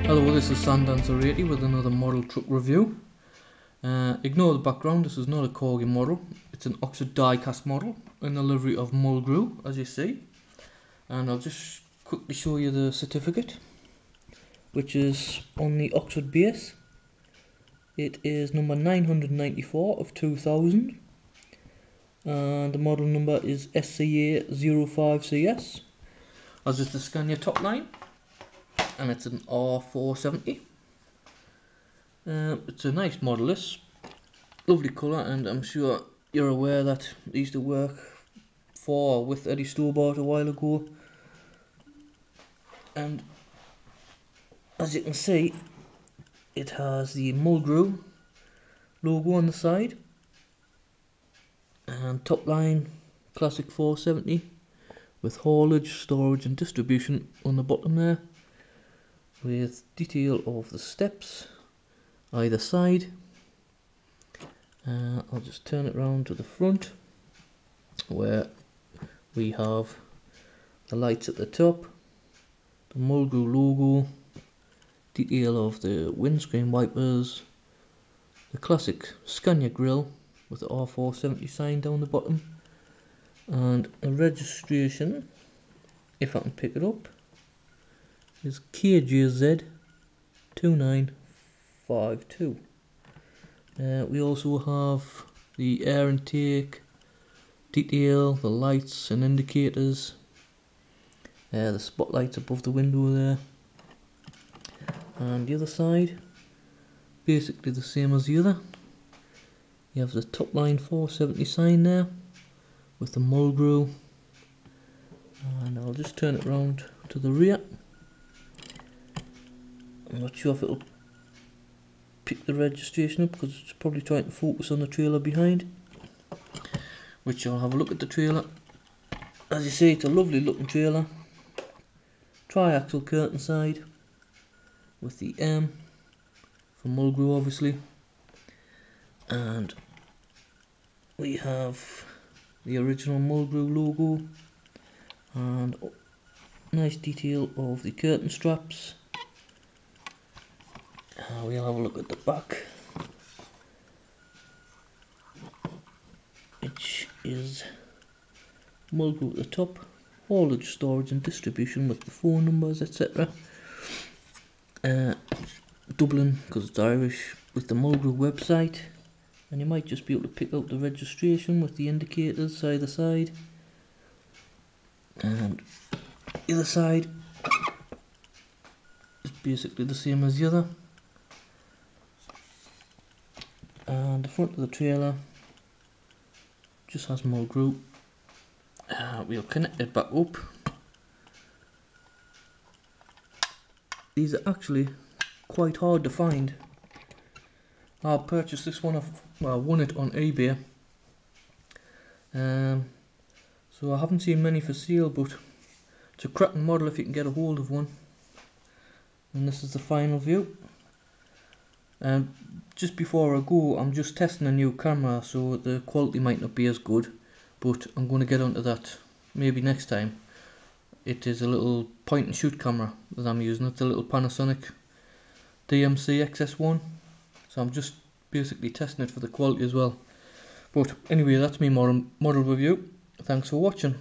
Hello, this is Sandancer80 with another model truck review. Ignore the background, this is not a Corgi model, it's an Oxford diecast model in the livery of Mulgrew, as you see. And I'll just quickly show you the certificate, which is on the Oxford base. It is number 994 of 2000, and the model number is SCA05CS, as is the Scania top line. And it's an R470. It's a nice model, this. Lovely colour, and I'm sure you're aware that I used to work for or with Eddie Stobart a while ago. And as you can see, it has the Mulgrew logo on the side. And top line, classic 470, with haulage, storage and distribution on the bottom there, with detail of the steps either side. I'll just turn it round to the front, where we have the lights at the top, the Mulgrew logo, detail of the windscreen wipers, the classic Scania grille with the R470 sign down the bottom, and a registration, if I can pick it up, is KJZ2952. We also have the air intake detail, the lights and indicators, the spotlights above the window there, and the other side basically the same as the other. You have the top line 470 sign there with the Mulgrew, and I'll just turn it round to the rear. I'm not sure if it'll pick the registration up because it's probably trying to focus on the trailer behind, which I'll have a look at the trailer. As you see, it's a lovely looking trailer, tri-axle curtain side with the M for Mulgrew obviously, and we have the original Mulgrew logo and nice detail of the curtain straps. We'll have a look at the back, which is Mulgrew at the top, haulage, storage and distribution with the phone numbers, etc. Dublin, because it's Irish, with the Mulgrew website, and you might just be able to pick out the registration with the indicators either side. And the other side is basically the same as the other. And the front of the trailer just has Mulgrew. We'll connect it back up. These are actually quite hard to find. I purchased this one I won it on eBay. So I haven't seen many for sale, but it's a cracking model if you can get a hold of one. And this is the final view. And just before I go, I'm just testing a new camera, so the quality might not be as good, but I'm going to get onto that maybe next time. It is a little point and shoot camera that I'm using. It's a little Panasonic DMC XS1, so I'm just basically testing it for the quality as well. But anyway, that's me model review. Thanks for watching.